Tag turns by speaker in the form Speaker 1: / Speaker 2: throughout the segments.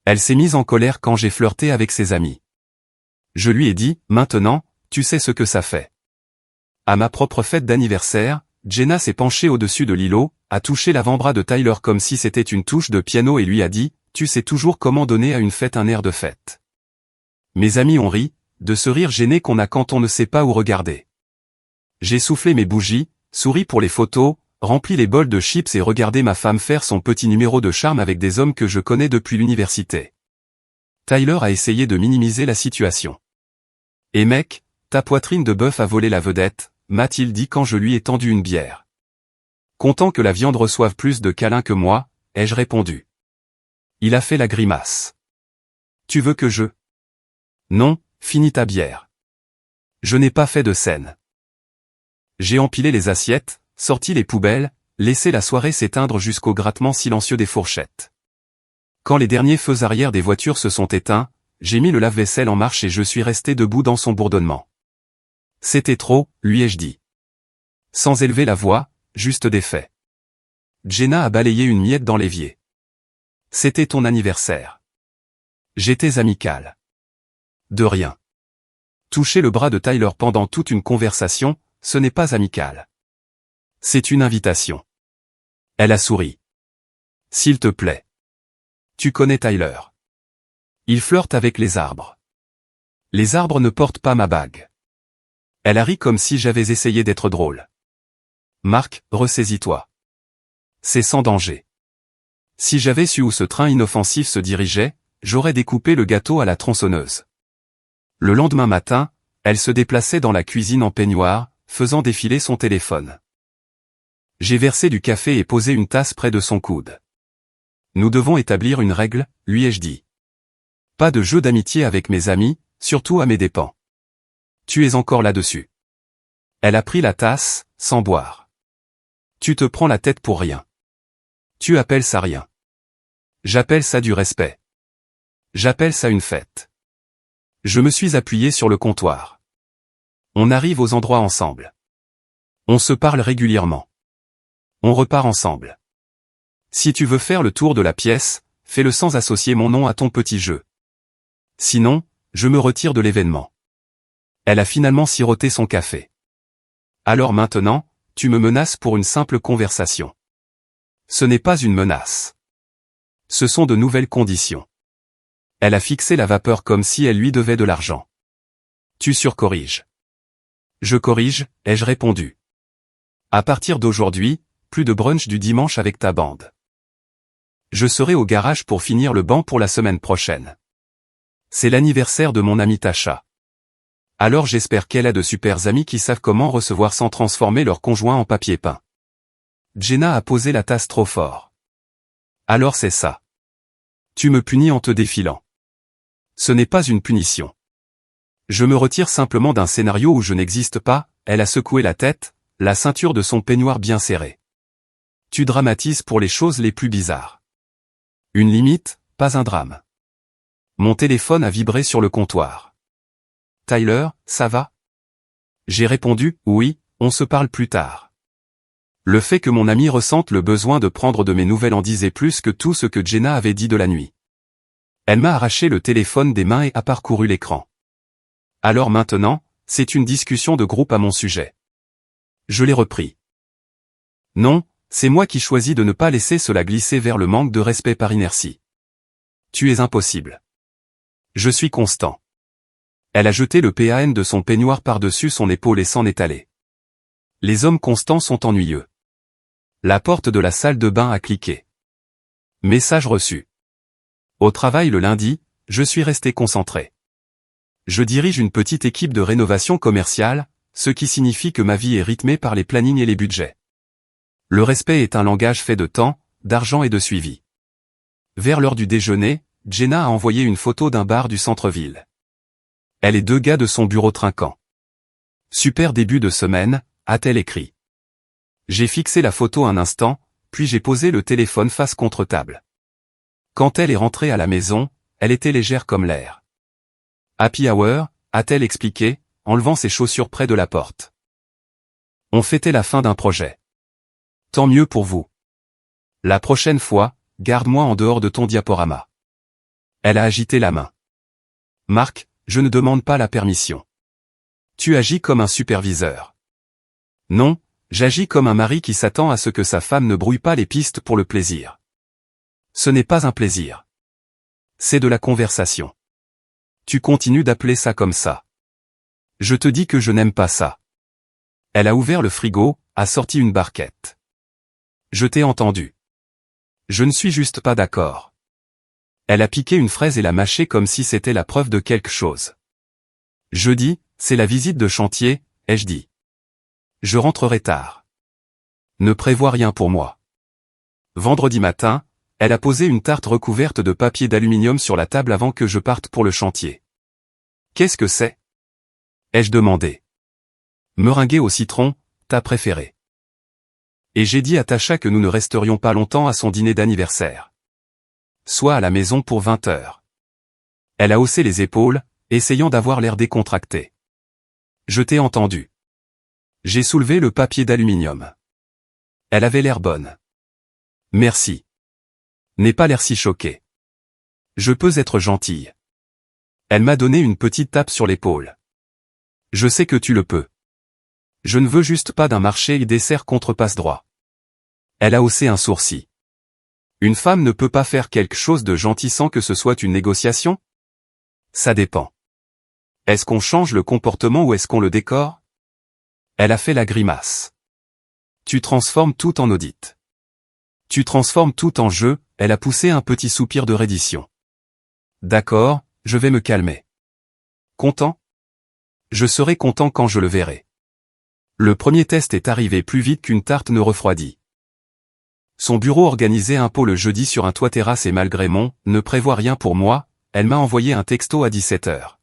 Speaker 1: Elle s'est mise en colère quand j'ai flirté avec ses amis. Je lui ai dit, maintenant, tu sais ce que ça fait. À ma propre fête d'anniversaire, Jenna s'est penchée au-dessus de l'îlot, a touché l'avant-bras de Tyler comme si c'était une touche de piano et lui a dit, tu sais toujours comment donner à une fête un air de fête. Mes amis ont ri, de ce rire gêné qu'on a quand on ne sait pas où regarder. J'ai soufflé mes bougies, souri pour les photos, rempli les bols de chips et regardé ma femme faire son petit numéro de charme avec des hommes que je connais depuis l'université. Tyler a essayé de minimiser la situation. Et mec, ta poitrine de bœuf a volé la vedette, m'a-t-il dit quand je lui ai tendu une bière. Content que la viande reçoive plus de câlins que moi, ai-je répondu. Il a fait la grimace. Tu veux que je... Non, finis ta bière. Je n'ai pas fait de scène. J'ai empilé les assiettes, sorti les poubelles, laissé la soirée s'éteindre jusqu'au grattement silencieux des fourchettes. Quand les derniers feux arrière des voitures se sont éteints, j'ai mis le lave-vaisselle en marche et je suis resté debout dans son bourdonnement. C'était trop, lui ai-je dit. Sans élever la voix, juste des faits. Jenna a balayé une miette dans l'évier. C'était ton anniversaire. J'étais amical. De rien. Toucher le bras de Tyler pendant toute une conversation, ce n'est pas amical. C'est une invitation. Elle a souri. S'il te plaît. Tu connais Tyler. Il flirte avec les arbres. Les arbres ne portent pas ma bague. Elle a ri comme si j'avais essayé d'être drôle. Marc, ressaisis-toi. C'est sans danger. Si j'avais su où ce train inoffensif se dirigeait, j'aurais découpé le gâteau à la tronçonneuse. Le lendemain matin, elle se déplaçait dans la cuisine en peignoir, faisant défiler son téléphone. J'ai versé du café et posé une tasse près de son coude. Nous devons établir une règle, lui ai-je dit. Pas de jeu d'amitié avec mes amis, surtout à mes dépens. Tu es encore là-dessus. Elle a pris la tasse, sans boire. Tu te prends la tête pour rien. Tu appelles ça rien. J'appelle ça du respect. J'appelle ça une fête. Je me suis appuyé sur le comptoir. On arrive aux endroits ensemble. On se parle régulièrement. On repart ensemble. Si tu veux faire le tour de la pièce, fais-le sans associer mon nom à ton petit jeu. Sinon, je me retire de l'événement. Elle a finalement siroté son café. Alors maintenant, tu me menaces pour une simple conversation. Ce n'est pas une menace. Ce sont de nouvelles conditions. Elle a fixé la vapeur comme si elle lui devait de l'argent. Tu surcorriges. Je corrige, ai-je répondu. À partir d'aujourd'hui, plus de brunch du dimanche avec ta bande. Je serai au garage pour finir le banc pour la semaine prochaine. C'est l'anniversaire de mon amie Tasha. Alors j'espère qu'elle a de super amis qui savent comment recevoir sans transformer leur conjoint en papier peint. Jenna a posé la tasse trop fort. Alors c'est ça. Tu me punis en te défilant. Ce n'est pas une punition. Je me retire simplement d'un scénario où je n'existe pas, elle a secoué la tête, la ceinture de son peignoir bien serrée. Tu dramatises pour les choses les plus bizarres. Une limite, pas un drame. Mon téléphone a vibré sur le comptoir. Tyler, ça va? J'ai répondu, oui, on se parle plus tard. Le fait que mon ami ressente le besoin de prendre de mes nouvelles en disait plus que tout ce que Jenna avait dit de la nuit. Elle m'a arraché le téléphone des mains et a parcouru l'écran. Alors maintenant, c'est une discussion de groupe à mon sujet. Je l'ai repris. Non, c'est moi qui choisis de ne pas laisser cela glisser vers le manque de respect par inertie. Tu es impossible. Je suis constant. Elle a jeté le PAN de son peignoir par-dessus son épaule et s'en est allée. Les hommes constants sont ennuyeux. La porte de la salle de bain a cliqué. Message reçu. Au travail le lundi, je suis resté concentré. Je dirige une petite équipe de rénovation commerciale, ce qui signifie que ma vie est rythmée par les plannings et les budgets. Le respect est un langage fait de temps, d'argent et de suivi. Vers l'heure du déjeuner, Jenna a envoyé une photo d'un bar du centre-ville. Elle et deux gars de son bureau trinquant. Super début de semaine, a-t-elle écrit. J'ai fixé la photo un instant, puis j'ai posé le téléphone face contre table. Quand elle est rentrée à la maison, elle était légère comme l'air. Happy hour, a-t-elle expliqué, enlevant ses chaussures près de la porte. On fêtait la fin d'un projet. Tant mieux pour vous. La prochaine fois, garde-moi en dehors de ton diaporama. Elle a agité la main. Marc, je ne demande pas la permission. Tu agis comme un superviseur. Non, j'agis comme un mari qui s'attend à ce que sa femme ne brouille pas les pistes pour le plaisir. Ce n'est pas un plaisir. C'est de la conversation. Tu continues d'appeler ça comme ça. Je te dis que je n'aime pas ça. Elle a ouvert le frigo, a sorti une barquette. Je t'ai entendu. Je ne suis juste pas d'accord. Elle a piqué une fraise et l'a mâchée comme si c'était la preuve de quelque chose. Jeudi, c'est la visite de chantier, ai-je dit. Je rentrerai tard. Ne prévois rien pour moi. Vendredi matin, elle a posé une tarte recouverte de papier d'aluminium sur la table avant que je parte pour le chantier. Qu'est-ce que c'est? Ai-je demandé. Meringuée au citron, ta préférée. Et j'ai dit à Tasha que nous ne resterions pas longtemps à son dîner d'anniversaire. Soit à la maison pour 20 heures. Elle a haussé les épaules, essayant d'avoir l'air décontracté. Je t'ai entendu. J'ai soulevé le papier d'aluminium. Elle avait l'air bonne. Merci. N'aie pas l'air si choqué. Je peux être gentille. Elle m'a donné une petite tape sur l'épaule. Je sais que tu le peux. Je ne veux juste pas d'un marché et dessert contre passe-droit. Elle a haussé un sourcil. Une femme ne peut pas faire quelque chose de gentil sans que ce soit une négociation? Ça dépend. Est-ce qu'on change le comportement ou est-ce qu'on le décore? Elle a fait la grimace. Tu transformes tout en audit. Tu transformes tout en jeu, elle a poussé un petit soupir de reddition. D'accord, je vais me calmer. Content? Je serai content quand je le verrai. Le premier test est arrivé plus vite qu'une tarte ne refroidit. Son bureau organisait un pot le jeudi sur un toit terrasse et malgré mon « ne prévoit rien pour moi », elle m'a envoyé un texto à 17 heures.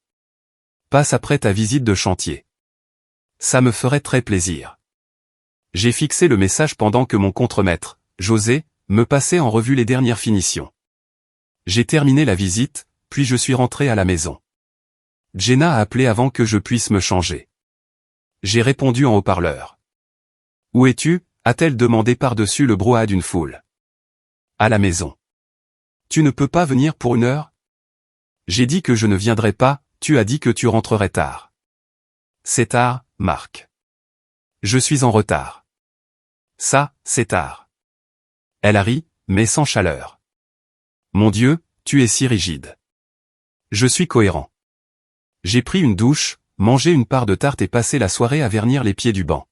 Speaker 1: Passe après ta visite de chantier. Ça me ferait très plaisir. J'ai fixé le message pendant que mon contremaître, José, me passait en revue les dernières finitions. J'ai terminé la visite, puis je suis rentré à la maison. Jenna a appelé avant que je puisse me changer. J'ai répondu en haut-parleur. Où es-tu? A-t-elle demandé par-dessus le brouhaha d'une foule. À la maison. Tu ne peux pas venir pour 1 heure? J'ai dit que je ne viendrai pas, tu as dit que tu rentrerais tard. C'est tard, Marc. Je suis en retard. Ça, c'est tard. Elle a ri, mais sans chaleur. Mon Dieu, tu es si rigide. Je suis cohérent. J'ai pris une douche, mangé une part de tarte et passé la soirée à vernir les pieds du banc.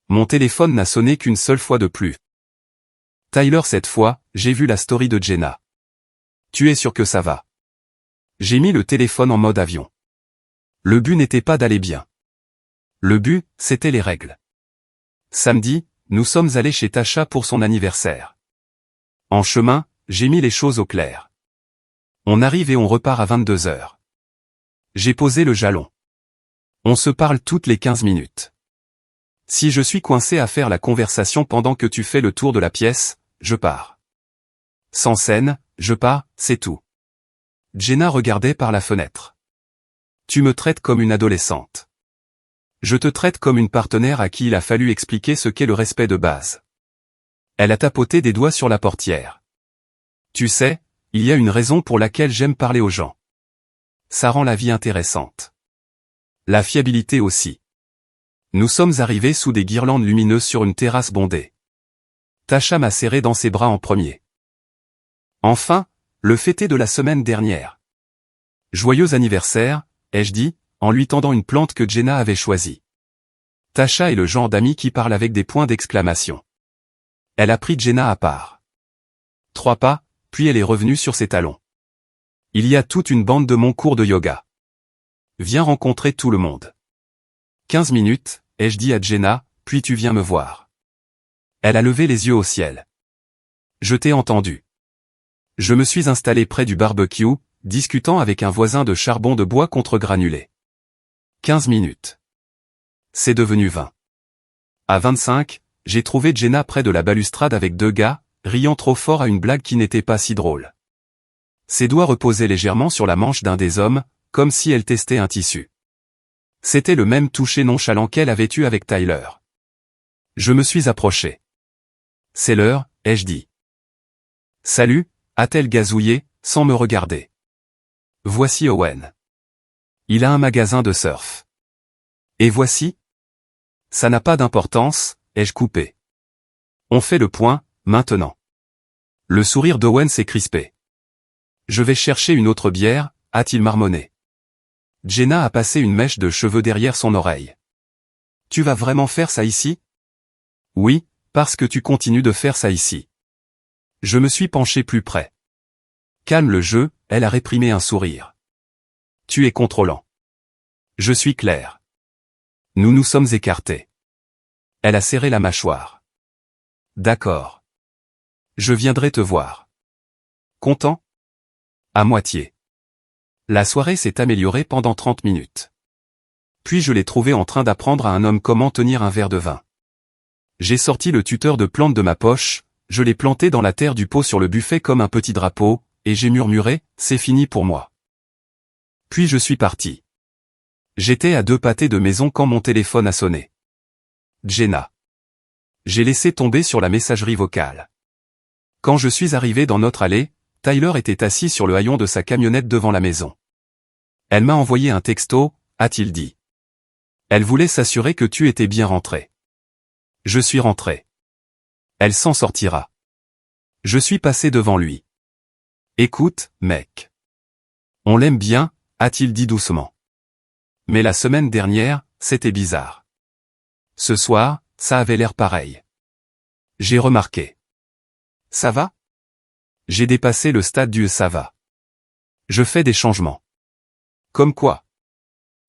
Speaker 1: Mon téléphone n'a sonné qu'une seule fois de plus. Tyler, cette fois, j'ai vu la story de Jenna. Tu es sûr que ça va? J'ai mis le téléphone en mode avion. Le but n'était pas d'aller bien. Le but, c'était les règles. Samedi, nous sommes allés chez Tasha pour son anniversaire. En chemin, j'ai mis les choses au clair. On arrive et on repart à 22 heures. J'ai posé le jalon. On se parle toutes les 15 minutes. Si je suis coincé à faire la conversation pendant que tu fais le tour de la pièce, je pars. Sans scène, je pars, c'est tout. Jenna regardait par la fenêtre. Tu me traites comme une adolescente. Je te traite comme une partenaire à qui il a fallu expliquer ce qu'est le respect de base. Elle a tapoté des doigts sur la portière. Tu sais, il y a une raison pour laquelle j'aime parler aux gens. Ça rend la vie intéressante. La fiabilité aussi. Nous sommes arrivés sous des guirlandes lumineuses sur une terrasse bondée. Tasha m'a serré dans ses bras en premier. Enfin, le fêté de la semaine dernière. Joyeux anniversaire, ai-je dit, en lui tendant une plante que Jenna avait choisie. Tasha est le genre d'ami qui parle avec des points d'exclamation. Elle a pris Jenna à part. 3 pas, puis elle est revenue sur ses talons. Il y a toute une bande de mon cours de yoga. Viens rencontrer tout le monde. 15 minutes, ai-je dit à Jenna, puis tu viens me voir. Elle a levé les yeux au ciel. Je t'ai entendu. Je me suis installé près du barbecue, discutant avec un voisin de charbon de bois contre granulés. 15 minutes. C'est devenu 20. À 25, j'ai trouvé Jenna près de la balustrade avec 2 gars, riant trop fort à une blague qui n'était pas si drôle. Ses doigts reposaient légèrement sur la manche d'un des hommes, comme si elle testait un tissu. C'était le même toucher nonchalant qu'elle avait eu avec Tyler. Je me suis approché. C'est l'heure, ai-je dit. Salut, a-t-elle gazouillé, sans me regarder. Voici Owen. Il a un magasin de surf. Et voici? Ça n'a pas d'importance, ai-je coupé. On fait le point, maintenant. Le sourire d'Owen s'est crispé. Je vais chercher une autre bière, a-t-il marmonné. Jenna a passé une mèche de cheveux derrière son oreille. Tu vas vraiment faire ça ici? Oui, parce que tu continues de faire ça ici. Je me suis penché plus près. Calme le jeu, elle a réprimé un sourire. Tu es contrôlant. Je suis clair. Nous nous sommes écartés. Elle a serré la mâchoire. D'accord. Je viendrai te voir. Content? À moitié. La soirée s'est améliorée pendant 30 minutes. Puis je l'ai trouvé en train d'apprendre à un homme comment tenir un verre de vin. J'ai sorti le tuteur de plantes de ma poche, je l'ai planté dans la terre du pot sur le buffet comme un petit drapeau, et j'ai murmuré, c'est fini pour moi. Puis je suis parti. J'étais à 2 pâtés de maison quand mon téléphone a sonné. Jenna. J'ai laissé tomber sur la messagerie vocale. Quand je suis arrivé dans notre allée, Tyler était assis sur le haillon de sa camionnette devant la maison. Elle m'a envoyé un texto, a-t-il dit. Elle voulait s'assurer que tu étais bien rentré. Je suis rentré. Elle s'en sortira. Je suis passé devant lui. Écoute, mec. On l'aime bien, a-t-il dit doucement. Mais la semaine dernière, c'était bizarre. Ce soir, ça avait l'air pareil. J'ai remarqué. Ça va? J'ai dépassé le stade du ça va. Je fais des changements. Comme quoi?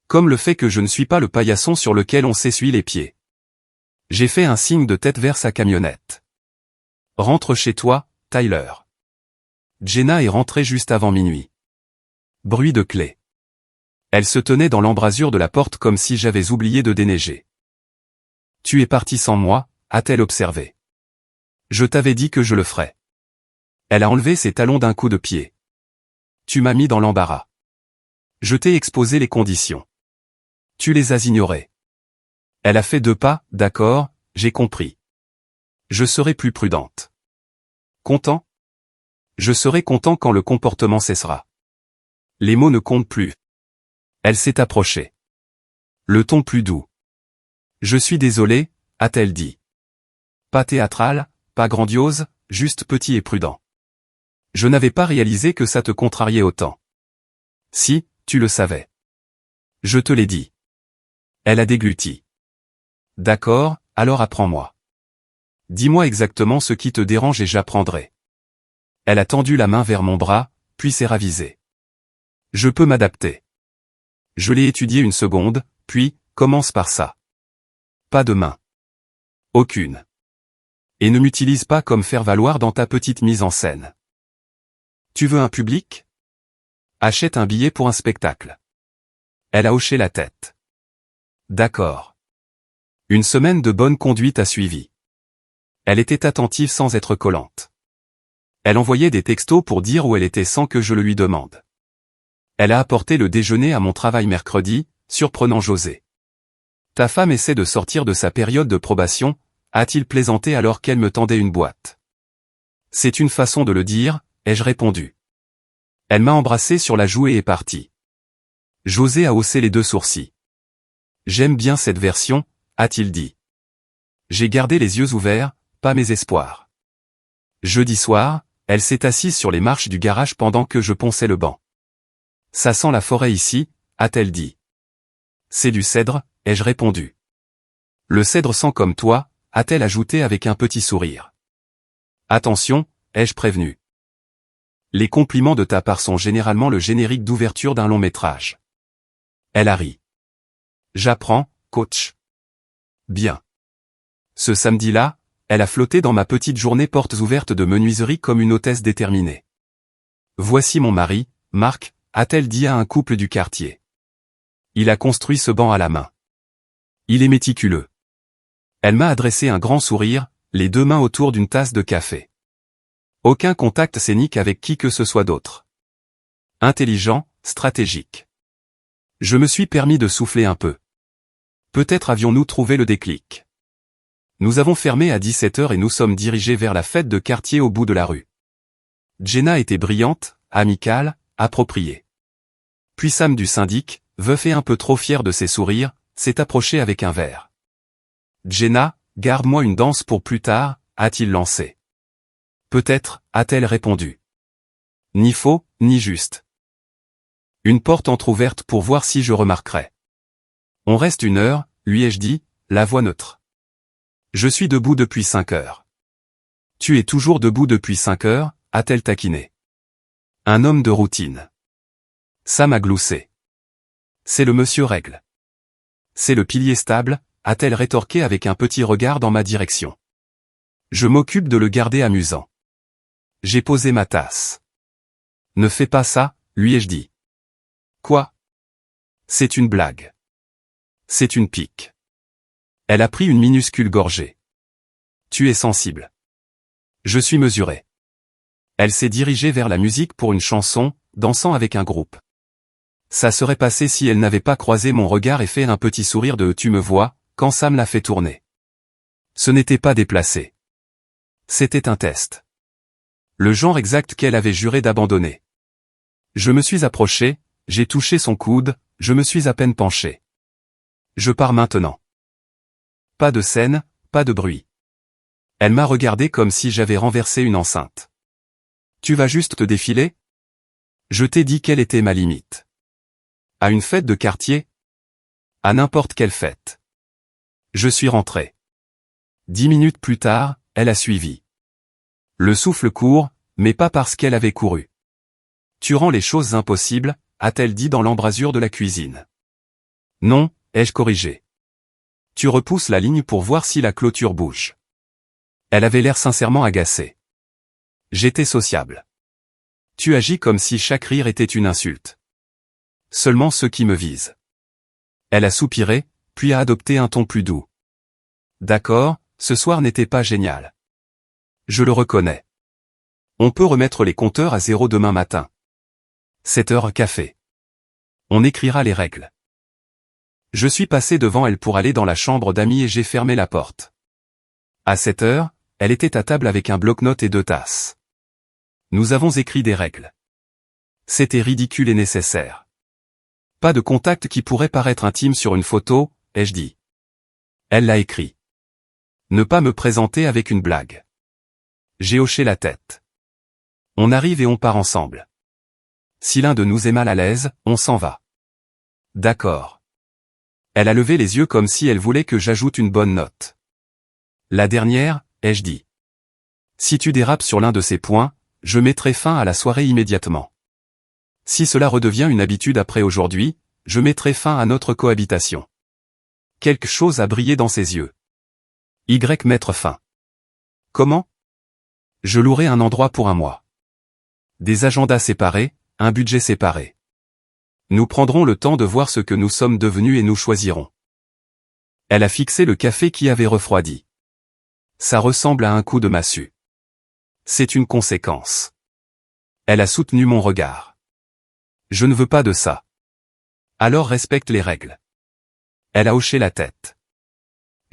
Speaker 1: Comme le fait que je ne suis pas le paillasson sur lequel on s'essuie les pieds. J'ai fait un signe de tête vers sa camionnette. Rentre chez toi, Tyler. Jenna est rentrée juste avant minuit. Bruit de clé. Elle se tenait dans l'embrasure de la porte comme si j'avais oublié de déneiger. Tu es parti sans moi, a-t-elle observé. Je t'avais dit que je le ferais. Elle a enlevé ses talons d'un coup de pied. Tu m'as mis dans l'embarras. Je t'ai exposé les conditions. Tu les as ignorées. Elle a fait 2 pas, d'accord, j'ai compris. Je serai plus prudente. Content? Je serai content quand le comportement cessera. Les mots ne comptent plus. Elle s'est approchée. Le ton plus doux. Je suis désolé, a-t-elle dit. Pas théâtral, pas grandiose, juste petit et prudent. Je n'avais pas réalisé que ça te contrariait autant. Si, tu le savais. Je te l'ai dit. Elle a dégluti. D'accord, alors apprends-moi. Dis-moi exactement ce qui te dérange et j'apprendrai. Elle a tendu la main vers mon bras, puis s'est ravisée. Je peux m'adapter. Je l'ai étudié une seconde, puis, commence par ça. Pas de main. Aucune. Et ne m'utilise pas comme faire-valoir dans ta petite mise en scène. Tu veux un public? Achète un billet pour un spectacle. Elle a hoché la tête. D'accord. Une semaine de bonne conduite a suivi. Elle était attentive sans être collante. Elle envoyait des textos pour dire où elle était sans que je le lui demande. Elle a apporté le déjeuner à mon travail mercredi, surprenant José. Ta femme essaie de sortir de sa période de probation, a-t-il plaisanté alors qu'elle me tendait une boîte. C'est une façon de le dire, ai-je répondu. Elle m'a embrassé sur la joue et est partie. José a haussé les 2 sourcils. J'aime bien cette version, a-t-il dit. J'ai gardé les yeux ouverts, pas mes espoirs. Jeudi soir, elle s'est assise sur les marches du garage pendant que je ponçais le banc. Ça sent la forêt ici, a-t-elle dit. C'est du cèdre, ai-je répondu. Le cèdre sent comme toi, a-t-elle ajouté avec un petit sourire. Attention, ai-je prévenu. Les compliments de ta part sont généralement le générique d'ouverture d'un long métrage. Elle a ri. J'apprends, coach. Bien. Ce samedi-là, elle a flotté dans ma petite journée portes ouvertes de menuiserie comme une hôtesse déterminée. Voici mon mari, Marc, a-t-elle dit à un couple du quartier. Il a construit ce banc à la main. Il est méticuleux. Elle m'a adressé un grand sourire, les 2 mains autour d'une tasse de café. Aucun contact scénique avec qui que ce soit d'autre. Intelligent, stratégique. Je me suis permis de souffler un peu. Peut-être avions-nous trouvé le déclic. Nous avons fermé à 17h et nous sommes dirigés vers la fête de quartier au bout de la rue. Jenna était brillante, amicale, appropriée. Puis Sam du syndic, veuf et un peu trop fier de ses sourires, s'est approché avec un verre. Jenna, garde-moi une danse pour plus tard, a-t-il lancé. Peut-être, a-t-elle répondu. Ni faux, ni juste. Une porte entr'ouverte pour voir si je remarquerais. On reste 1 heure, lui ai-je dit, la voix neutre. Je suis debout depuis 5 heures. Tu es toujours debout depuis 5 heures, a-t-elle taquiné. Un homme de routine. Sam a gloussé. C'est le monsieur règle. C'est le pilier stable, a-t-elle rétorqué avec un petit regard dans ma direction. Je m'occupe de le garder amusant. J'ai posé ma tasse. Ne fais pas ça, lui ai-je dit. Quoi? C'est une blague. C'est une pique. Elle a pris une minuscule gorgée. Tu es sensible. Je suis mesuré. Elle s'est dirigée vers la musique pour une chanson, dansant avec un groupe. Ça serait passé si elle n'avait pas croisé mon regard et fait un petit sourire de « tu me vois » quand Sam l'a fait tourner. Ce n'était pas déplacé. C'était un test. Le genre exact qu'elle avait juré d'abandonner. Je me suis approché, j'ai touché son coude, je me suis à peine penché. Je pars maintenant. Pas de scène, pas de bruit. Elle m'a regardé comme si j'avais renversé une enceinte. Tu vas juste te défiler? Je t'ai dit quelle était ma limite. À une fête de quartier? À n'importe quelle fête. Je suis rentré. 10 minutes plus tard, elle a suivi. Le souffle court, mais pas parce qu'elle avait couru. Tu rends les choses impossibles, a-t-elle dit dans l'embrasure de la cuisine. Non, ai-je corrigé. Tu repousses la ligne pour voir si la clôture bouge. Elle avait l'air sincèrement agacée. J'étais sociable. Tu agis comme si chaque rire était une insulte. Seulement ceux qui me visent. Elle a soupiré, puis a adopté un ton plus doux. D'accord, ce soir n'était pas génial. Je le reconnais. On peut remettre les compteurs à 0 demain matin. 7 heures café. On écrira les règles. Je suis passé devant elle pour aller dans la chambre d'amis et j'ai fermé la porte. À 7 heures, elle était à table avec un bloc-notes et 2 tasses. Nous avons écrit des règles. C'était ridicule et nécessaire. Pas de contact qui pourrait paraître intime sur une photo, ai-je dit. Elle l'a écrit. Ne pas me présenter avec une blague. J'ai hoché la tête. On arrive et on part ensemble. Si l'un de nous est mal à l'aise, on s'en va. D'accord. Elle a levé les yeux comme si elle voulait que j'ajoute une bonne note. La dernière, ai-je dit. Si tu dérapes sur l'un de ces points, je mettrai fin à la soirée immédiatement. Si cela redevient une habitude après aujourd'hui, je mettrai fin à notre cohabitation. Quelque chose a brillé dans ses yeux. Mettre fin. Comment? Je louerai un endroit pour 1 mois. Des agendas séparés, un budget séparé. Nous prendrons le temps de voir ce que nous sommes devenus et nous choisirons. Elle a fixé le café qui avait refroidi. Ça ressemble à un coup de massue. C'est une conséquence. Elle a soutenu mon regard. Je ne veux pas de ça. Alors respecte les règles. Elle a hoché la tête.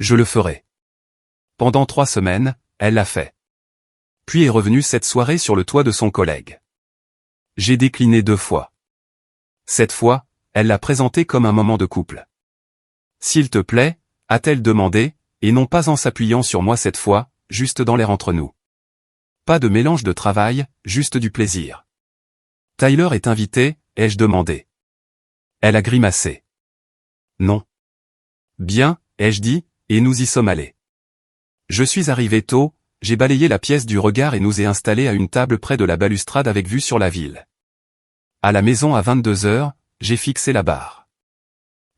Speaker 1: Je le ferai. Pendant 3 semaines, elle l'a fait. Puis est revenue cette soirée sur le toit de son collègue. J'ai décliné 2 fois. Cette fois, elle l'a présenté comme un moment de couple. S'il te plaît, a-t-elle demandé, et non pas en s'appuyant sur moi cette fois, juste dans l'air entre nous. Pas de mélange de travail, juste du plaisir. Tyler est invité, ai-je demandé. Elle a grimacé. Non. Bien, ai-je dit, et nous y sommes allés. Je suis arrivé tôt, j'ai balayé la pièce du regard et nous ai installés à une table près de la balustrade avec vue sur la ville. À la maison à 22 heures, j'ai fixé la barre.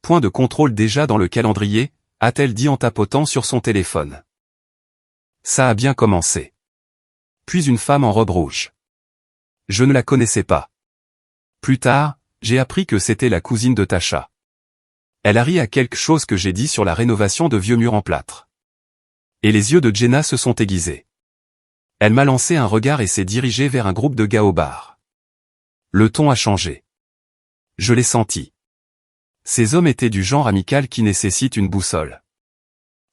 Speaker 1: Point de contrôle déjà dans le calendrier, a-t-elle dit en tapotant sur son téléphone. Ça a bien commencé. Puis une femme en robe rouge. Je ne la connaissais pas. Plus tard, j'ai appris que c'était la cousine de Tasha. Elle a ri à quelque chose que j'ai dit sur la rénovation de vieux murs en plâtre. Et les yeux de Jenna se sont aiguisés. Elle m'a lancé un regard et s'est dirigée vers un groupe de gars au bar. Le ton a changé. Je l'ai senti. Ces hommes étaient du genre amical qui nécessite une boussole.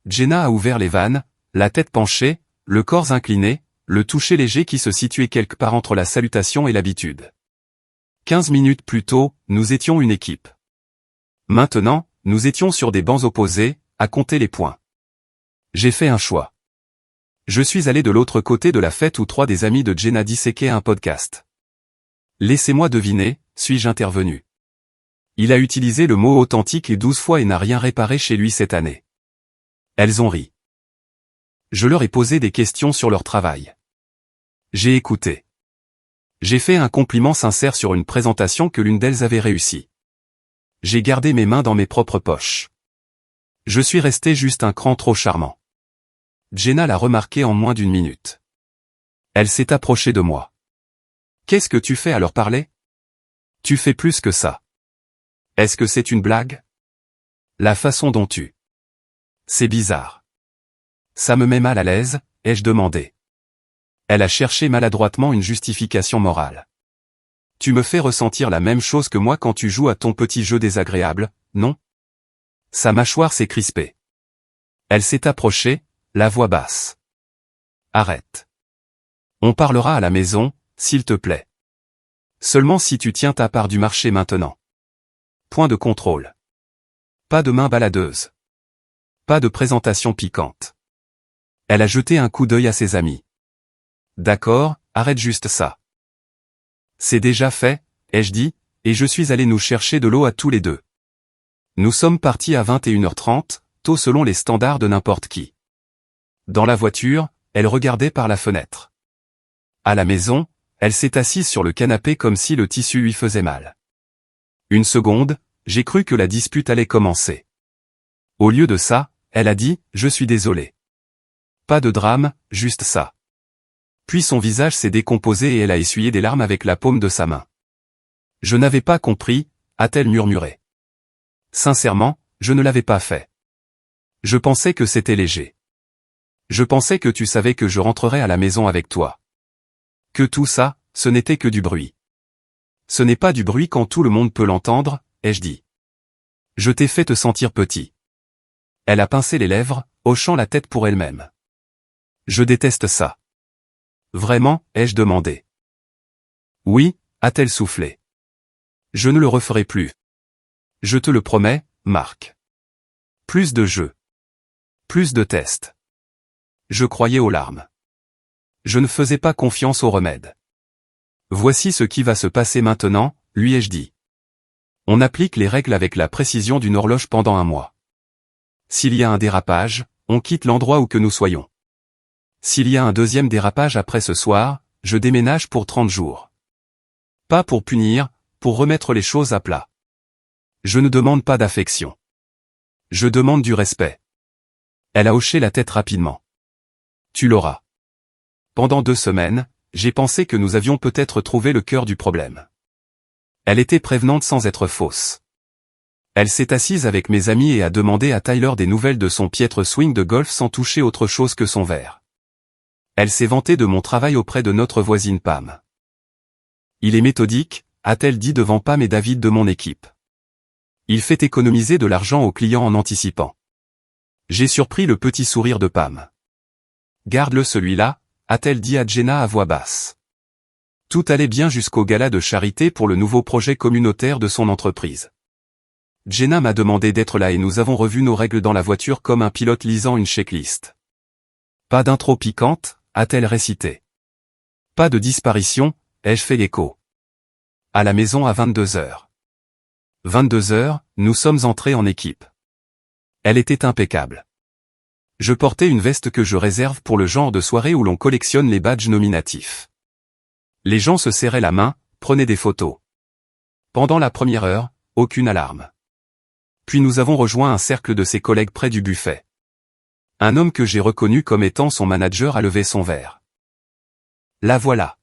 Speaker 1: Jenna a ouvert les vannes, la tête penchée, le corps incliné, le toucher léger qui se situait quelque part entre la salutation et l'habitude. 15 minutes plus tôt, nous étions une équipe. Maintenant, nous étions sur des bancs opposés, à compter les points. J'ai fait un choix. Je suis allé de l'autre côté de la fête où 3 des amis de Jenna disséquaient un podcast. Laissez-moi deviner, suis-je intervenu. Il a utilisé le mot authentique 12 fois et n'a rien réparé chez lui cette année. Elles ont ri. Je leur ai posé des questions sur leur travail. J'ai écouté. J'ai fait un compliment sincère sur une présentation que l'une d'elles avait réussi. J'ai gardé mes mains dans mes propres poches. Je suis resté juste un cran trop charmant. Jenna l'a remarqué en moins d'1 minute. Elle s'est approchée de moi. Qu'est-ce que tu fais à leur parler? Tu fais plus que ça. Est-ce que c'est une blague? La façon dont tu... C'est bizarre. Ça me met mal à l'aise, ai-je demandé. Elle a cherché maladroitement une justification morale. Tu me fais ressentir la même chose que moi quand tu joues à ton petit jeu désagréable, non? Sa mâchoire s'est crispée. Elle s'est approchée, la voix basse. Arrête. On parlera à la maison, s'il te plaît. Seulement si tu tiens ta part du marché maintenant. Point de contrôle. Pas de main baladeuse. Pas de présentation piquante. Elle a jeté un coup d'œil à ses amis. D'accord, arrête juste ça. C'est déjà fait, ai-je dit, et je suis allé nous chercher de l'eau à tous les deux. Nous sommes partis à 21h30, tôt selon les standards de n'importe qui. Dans la voiture, elle regardait par la fenêtre. À la maison, elle s'est assise sur le canapé comme si le tissu lui faisait mal. Une seconde, j'ai cru que la dispute allait commencer. Au lieu de ça, elle a dit « Je suis désolée ». Pas de drame, juste ça. Puis son visage s'est décomposé et elle a essuyé des larmes avec la paume de sa main. Je n'avais pas compris, a-t-elle murmuré. Sincèrement, je ne l'avais pas fait. Je pensais que c'était léger. Je pensais que tu savais que je rentrerais à la maison avec toi. Que tout ça, ce n'était que du bruit. Ce n'est pas du bruit quand tout le monde peut l'entendre, ai-je dit. Je t'ai fait te sentir petit. Elle a pincé les lèvres, hochant la tête pour elle-même. Je déteste ça. Vraiment, ai-je demandé. Oui, a-t-elle soufflé. Je ne le referai plus. Je te le promets, Marc. Plus de jeux. Plus de tests. Je croyais aux larmes. Je ne faisais pas confiance au remède. Voici ce qui va se passer maintenant, lui ai-je dit. On applique les règles avec la précision d'une horloge pendant 1 mois. S'il y a un dérapage, on quitte l'endroit où que nous soyons. S'il y a un deuxième dérapage après ce soir, je déménage pour 30 jours. Pas pour punir, pour remettre les choses à plat. Je ne demande pas d'affection. Je demande du respect. Elle a hoché la tête rapidement. Tu l'auras. Pendant 2 semaines, j'ai pensé que nous avions peut-être trouvé le cœur du problème. Elle était prévenante sans être fausse. Elle s'est assise avec mes amis et a demandé à Tyler des nouvelles de son piètre swing de golf sans toucher autre chose que son verre. Elle s'est vantée de mon travail auprès de notre voisine Pam. Il est méthodique, a-t-elle dit devant Pam et David de mon équipe. Il fait économiser de l'argent aux clients en anticipant. J'ai surpris le petit sourire de Pam. Garde-le celui-là, a-t-elle dit à Jenna à voix basse. Tout allait bien jusqu'au gala de charité pour le nouveau projet communautaire de son entreprise. Jenna m'a demandé d'être là et nous avons revu nos règles dans la voiture comme un pilote lisant une checklist. Pas d'intro piquante, a-t-elle récité. Pas de disparition, ai-je fait l'écho. À la maison à 22h. 22h, nous sommes entrés en équipe. Elle était impeccable. Je portais une veste que je réserve pour le genre de soirée où l'on collectionne les badges nominatifs. Les gens se serraient la main, prenaient des photos. Pendant la première heure, aucune alarme. Puis nous avons rejoint un cercle de ses collègues près du buffet. Un homme que j'ai reconnu comme étant son manager a levé son verre. La voilà.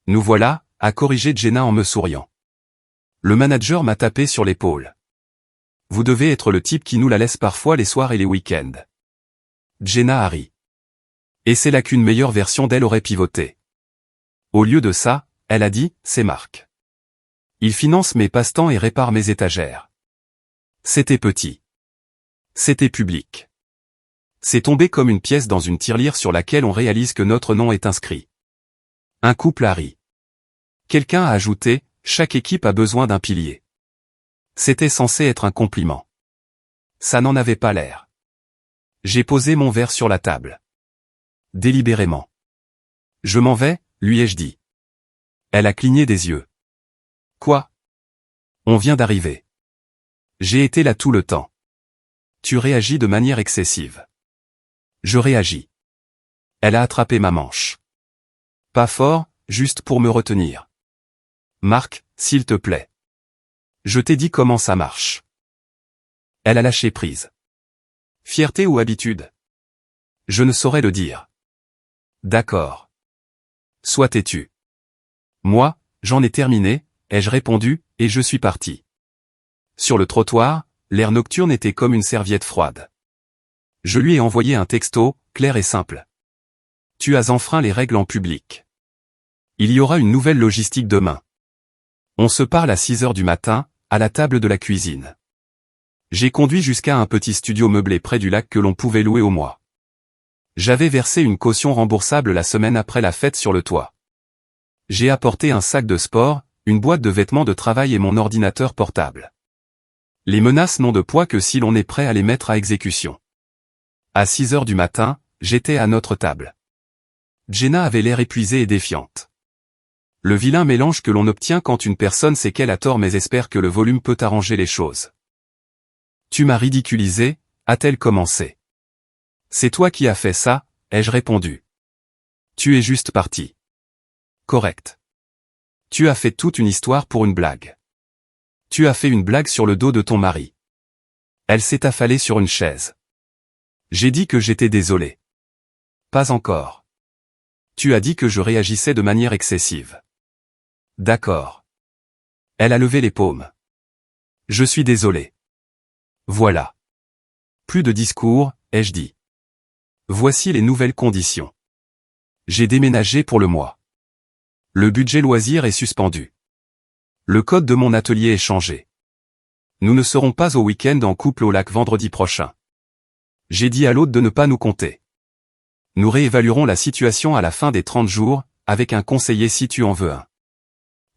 Speaker 1: Nous voilà, a corrigé Jenna en me souriant. Le manager m'a tapé sur l'épaule. Vous devez être le type qui nous la laisse parfois les soirs et les week-ends. Jenna a ri. Et c'est là qu'une meilleure version d'elle aurait pivoté. Au lieu de ça, elle a dit, c'est Marc. Il finance mes passe-temps et répare mes étagères. C'était petit. C'était public. C'est tombé comme une pièce dans une tirelire sur laquelle on réalise que notre nom est inscrit. Un couple a ri. Quelqu'un a ajouté, Chaque équipe a besoin d'un pilier. C'était censé être un compliment. Ça n'en avait pas l'air. J'ai posé mon verre sur la table. Délibérément. Je m'en vais, lui ai-je dit. Elle a cligné des yeux. Quoi? On vient d'arriver. J'ai été là tout le temps. Tu réagis de manière excessive. Je réagis. Elle a attrapé ma manche. Pas fort, juste pour me retenir. Marc, s'il te plaît. Je t'ai dit comment ça marche. Elle a lâché prise. Fierté ou habitude? Je ne saurais le dire. D'accord. Sois têtu. Moi, j'en ai terminé, ai-je répondu, et je suis parti. Sur le trottoir, l'air nocturne était comme une serviette froide. Je lui ai envoyé un texto, clair et simple. Tu as enfreint les règles en public. Il y aura une nouvelle logistique demain. On se parle à 6 heures du matin, à la table de la cuisine. J'ai conduit jusqu'à un petit studio meublé près du lac que l'on pouvait louer au mois. J'avais versé une caution remboursable la semaine après la fête sur le toit. J'ai apporté un sac de sport, une boîte de vêtements de travail et mon ordinateur portable. Les menaces n'ont de poids que si l'on est prêt à les mettre à exécution. À 6 heures du matin, j'étais à notre table. Jenna avait l'air épuisée et défiante. Le vilain mélange que l'on obtient quand une personne sait qu'elle a tort mais espère que le volume peut arranger les choses. Tu m'as ridiculisé, a-t-elle commencé. C'est toi qui as fait ça, ai-je répondu. Tu es juste parti. Correct. Tu as fait toute une histoire pour une blague. Tu as fait une blague sur le dos de ton mari. Elle s'est affalée sur une chaise. J'ai dit que j'étais désolé. Pas encore. Tu as dit que je réagissais de manière excessive. D'accord. Elle a levé les paumes. Je suis désolé. Voilà. Plus de discours, ai-je dit. Voici les nouvelles conditions. J'ai déménagé pour le mois. Le budget loisir est suspendu. Le code de mon atelier est changé. Nous ne serons pas au week-end en couple au lac vendredi prochain. J'ai dit à l'autre de ne pas nous compter. Nous réévaluerons la situation à la fin des 30 jours, avec un conseiller si tu en veux un.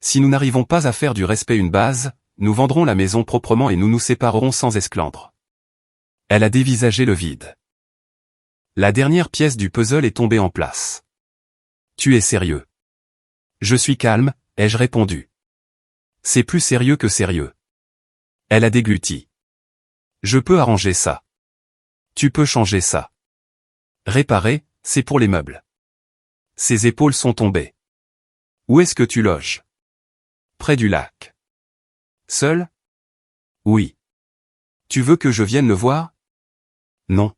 Speaker 1: Si nous n'arrivons pas à faire du respect une base, nous vendrons la maison proprement et nous nous séparerons sans esclandre. Elle a dévisagé le vide. La dernière pièce du puzzle est tombée en place. Tu es sérieux? Je suis calme, ai-je répondu. C'est plus sérieux que sérieux. Elle a dégluti. Je peux arranger ça. Tu peux changer ça. Réparer, c'est pour les meubles. Ses épaules sont tombées. Où est-ce que tu loges? Près du lac. Seul? Oui. Tu veux que je vienne le voir? Non.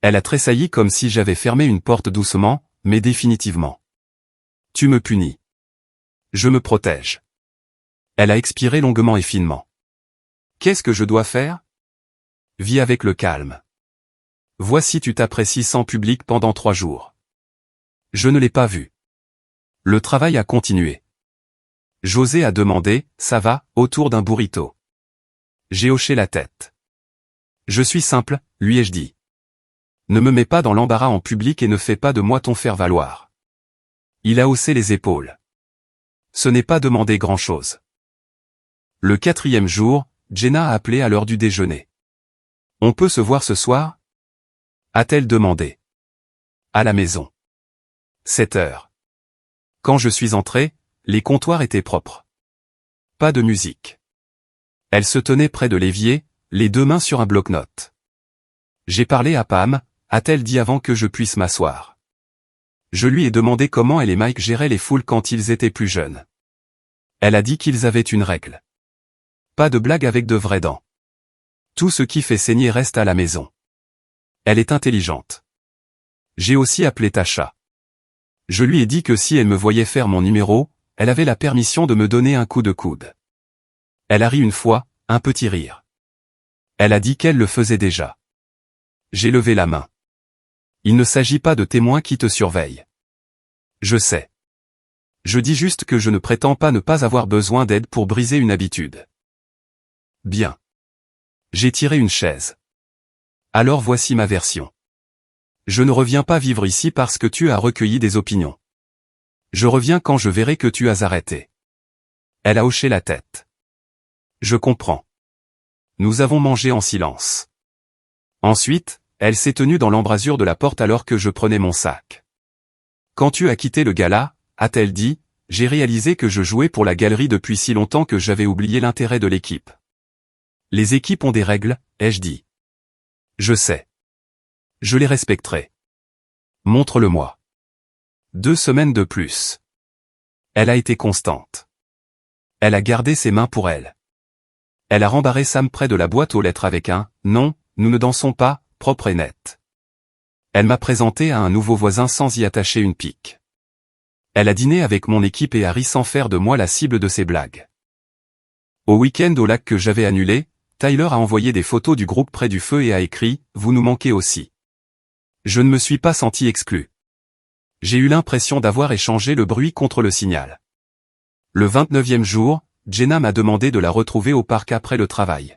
Speaker 1: Elle a tressailli comme si j'avais fermé une porte doucement, mais définitivement. Tu me punis. Je me protège. Elle a expiré longuement et finement. Qu'est-ce que je dois faire? Vis avec le calme. Voici tu t'apprécies sans public pendant 3 jours. Je ne l'ai pas vu. Le travail a continué. José a demandé, ça va, autour d'un burrito. J'ai hoché la tête. Je suis simple, lui ai-je dit. Ne me mets pas dans l'embarras en public et ne fais pas de moi ton faire-valoir. Il a haussé les épaules. Ce n'est pas demander grand-chose. Le 4e jour, Jenna a appelé à l'heure du déjeuner. On peut se voir ce soir? A-t-elle demandé. À la maison. 7 heures. Quand je suis entré, les comptoirs étaient propres. Pas de musique. Elle se tenait près de l'évier, les 2 mains sur un bloc-notes. J'ai parlé à Pam, a-t-elle dit avant que je puisse m'asseoir. Je lui ai demandé comment elle et Mike géraient les foules quand ils étaient plus jeunes. Elle a dit qu'ils avaient une règle. Pas de blague avec de vraies dents. Tout ce qui fait saigner reste à la maison. Elle est intelligente. J'ai aussi appelé Tasha. Je lui ai dit que si elle me voyait faire mon numéro, elle avait la permission de me donner un coup de coude. Elle a ri une fois, un petit rire. Elle a dit qu'elle le faisait déjà. J'ai levé la main. Il ne s'agit pas de témoins qui te surveillent. Je sais. Je dis juste que je ne prétends pas ne pas avoir besoin d'aide pour briser une habitude. Bien. J'ai tiré une chaise. Alors voici ma version. Je ne reviens pas vivre ici parce que tu as recueilli des opinions. Je reviens quand je verrai que tu as arrêté. Elle a hoché la tête. Je comprends. Nous avons mangé en silence. Ensuite, elle s'est tenue dans l'embrasure de la porte alors que je prenais mon sac. Quand tu as quitté le gala, a-t-elle dit, j'ai réalisé que je jouais pour la galerie depuis si longtemps que j'avais oublié l'intérêt de l'équipe. Les équipes ont des règles, ai-je dit. Je sais. Je les respecterai. Montre-le-moi. 2 semaines de plus. Elle a été constante. Elle a gardé ses mains pour elle. Elle a rembarré Sam près de la boîte aux lettres avec un « Non, nous ne dansons pas », propre et net. Elle m'a présenté à un nouveau voisin sans y attacher une pique. Elle a dîné avec mon équipe et a ri sans faire de moi la cible de ses blagues. Au week-end au lac que j'avais annulé, Tyler a envoyé des photos du groupe près du feu et a écrit « Vous nous manquez aussi ». Je ne me suis pas senti exclu. J'ai eu l'impression d'avoir échangé le bruit contre le signal. Le 29e jour, Jenna m'a demandé de la retrouver au parc après le travail.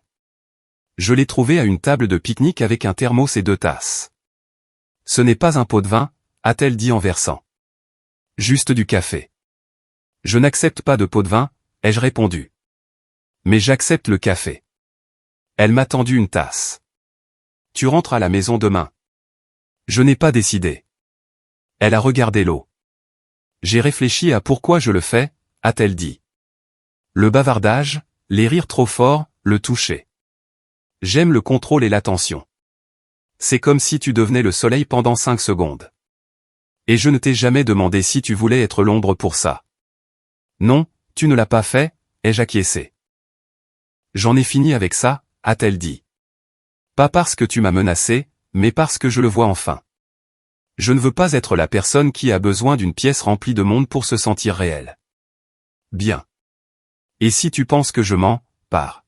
Speaker 1: Je l'ai trouvée à une table de pique-nique avec un thermos et 2 tasses. « Ce n'est pas un pot de vin », a-t-elle dit en versant. « Juste du café. »« Je n'accepte pas de pot de vin », ai-je répondu. « Mais j'accepte le café. » Elle m'a tendu une tasse. « Tu rentres à la maison demain. » Je n'ai pas décidé. Elle a regardé l'eau. J'ai réfléchi à pourquoi je le fais, a-t-elle dit. Le bavardage, les rires trop forts, le toucher. J'aime le contrôle et l'attention. C'est comme si tu devenais le soleil pendant 5 secondes. Et je ne t'ai jamais demandé si tu voulais être l'ombre pour ça. Non, tu ne l'as pas fait, ai-je acquiescé. J'en ai fini avec ça, a-t-elle dit. Pas parce que tu m'as menacé, mais parce que je le vois enfin. Je ne veux pas être la personne qui a besoin d'une pièce remplie de monde pour se sentir réel. Bien. Et si tu penses que je mens, pars.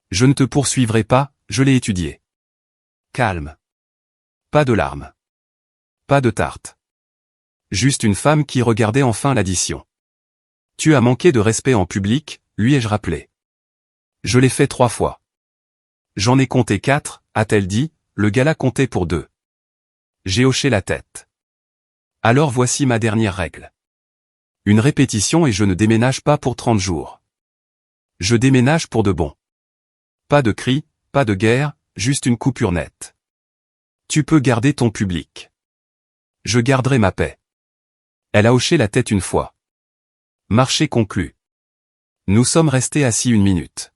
Speaker 1: Je ne te poursuivrai pas, je l'ai étudié. Calme. Pas de larmes. Pas de tarte. Juste une femme qui regardait enfin l'addition. Tu as manqué de respect en public, lui ai-je rappelé. Je l'ai fait 3 fois. J'en ai compté 4, a-t-elle dit, le gala comptait pour 2. J'ai hoché la tête. Alors voici ma dernière règle. Une répétition et je ne déménage pas pour 30 jours. Je déménage pour de bon. Pas de cris, pas de guerre, juste une coupure nette. Tu peux garder ton public. Je garderai ma paix. Elle a hoché la tête une fois. Marché conclu. Nous sommes restés assis 1 minute.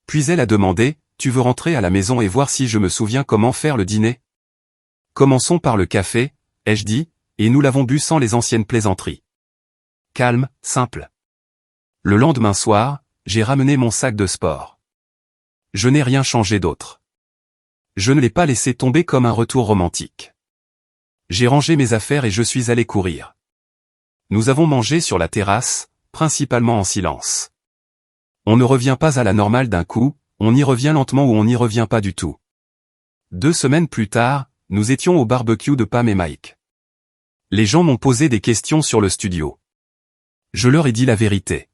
Speaker 1: Puis elle a demandé, tu veux rentrer à la maison et voir si je me souviens comment faire le dîner? Commençons par le café, ai-je dit, et nous l'avons bu sans les anciennes plaisanteries. Calme, simple. Le lendemain soir, j'ai ramené mon sac de sport. Je n'ai rien changé d'autre. Je ne l'ai pas laissé tomber comme un retour romantique. J'ai rangé mes affaires et je suis allé courir. Nous avons mangé sur la terrasse, principalement en silence. On ne revient pas à la normale d'un coup, on y revient lentement ou on n'y revient pas du tout. 2 semaines plus tard, nous étions au barbecue de Pam et Mike. Les gens m'ont posé des questions sur le studio. Je leur ai dit la vérité.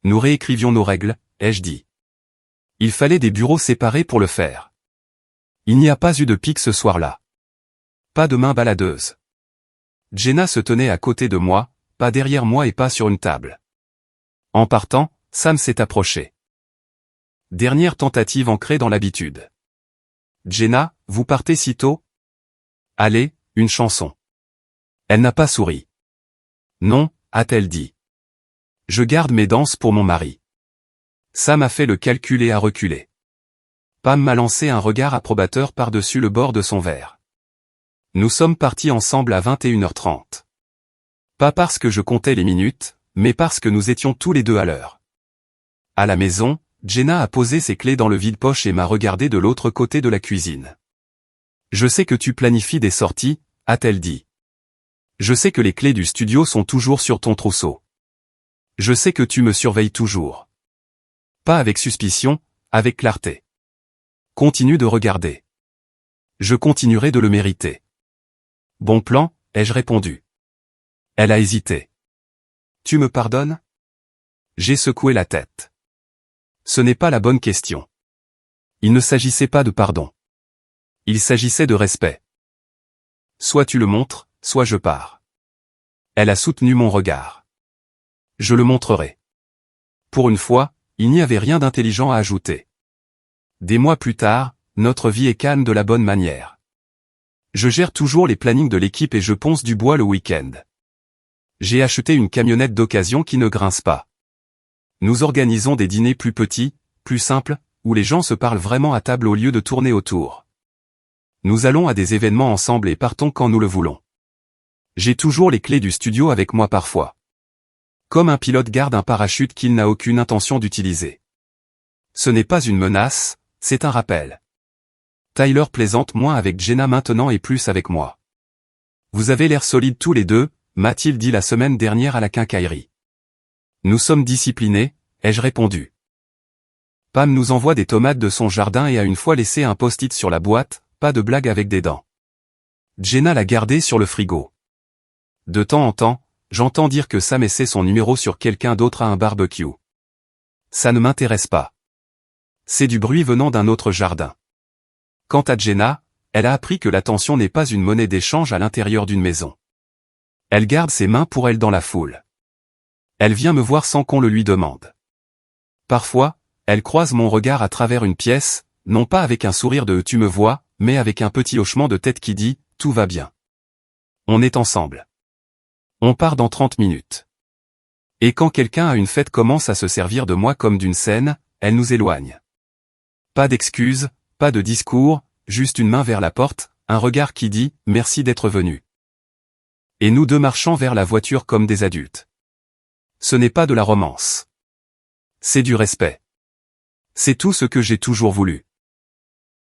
Speaker 1: Nous réécrivions nos règles, ai-je dit. Il fallait des bureaux séparés pour le faire. Il n'y a pas eu de pique ce soir-là. Pas de main baladeuse. Jenna se tenait à côté de moi, pas derrière moi et pas sur une table. En partant, Sam s'est approché. Dernière tentative ancrée dans l'habitude. Jenna, vous partez si tôt? Allez, une chanson. Elle n'a pas souri. Non, a-t-elle dit. Je garde mes danses pour mon mari. Sam a fait le calcul et a reculé. Pam m'a lancé un regard approbateur par-dessus le bord de son verre. Nous sommes partis ensemble à 21h30. Pas parce que je comptais les minutes, mais parce que nous étions tous les deux à l'heure. À la maison, Jenna a posé ses clés dans le vide-poche et m'a regardé de l'autre côté de la cuisine. Je sais que tu planifies des sorties, a-t-elle dit. Je sais que les clés du studio sont toujours sur ton trousseau. Je sais que tu me surveilles toujours. Pas avec suspicion, avec clarté. Continue de regarder. Je continuerai de le mériter. Bon plan, ai-je répondu. Elle a hésité. Tu me pardonnes? J'ai secoué la tête. Ce n'est pas la bonne question. Il ne s'agissait pas de pardon. Il s'agissait de respect. Soit tu le montres, soit je pars. Elle a soutenu mon regard. Je le montrerai. Pour une fois, il n'y avait rien d'intelligent à ajouter. Des mois plus tard, notre vie est calme de la bonne manière. Je gère toujours les plannings de l'équipe et je ponce du bois le week-end. J'ai acheté une camionnette d'occasion qui ne grince pas. Nous organisons des dîners plus petits, plus simples, où les gens se parlent vraiment à table au lieu de tourner autour. Nous allons à des événements ensemble et partons quand nous le voulons. J'ai toujours les clés du studio avec moi parfois. Comme un pilote garde un parachute qu'il n'a aucune intention d'utiliser. Ce n'est pas une menace, c'est un rappel. Tyler plaisante moins avec Jenna maintenant et plus avec moi. Vous avez l'air solides tous les deux, m'a-t-il dit la semaine dernière à la quincaillerie. Nous sommes disciplinés, ai-je répondu. Pam nous envoie des tomates de son jardin et a une fois laissé un post-it sur la boîte, pas de blague avec des dents. Jenna l'a gardé sur le frigo. De temps en temps, j'entends dire que Sam essaie son numéro sur quelqu'un d'autre à un barbecue. Ça ne m'intéresse pas. C'est du bruit venant d'un autre jardin. Quant à Jenna, elle a appris que l'attention n'est pas une monnaie d'échange à l'intérieur d'une maison. Elle garde ses mains pour elle dans la foule. Elle vient me voir sans qu'on le lui demande. Parfois, elle croise mon regard à travers une pièce, non pas avec un sourire de « tu me vois », mais avec un petit hochement de tête qui dit « tout va bien ». On est ensemble. On part dans 30 minutes. Et quand quelqu'un à une fête commence à se servir de moi comme d'une scène, elle nous éloigne. Pas d'excuses, pas de discours, juste une main vers la porte, un regard qui dit « merci d'être venu ». Et nous deux marchons vers la voiture comme des adultes. Ce n'est pas de la romance. C'est du respect. C'est tout ce que j'ai toujours voulu.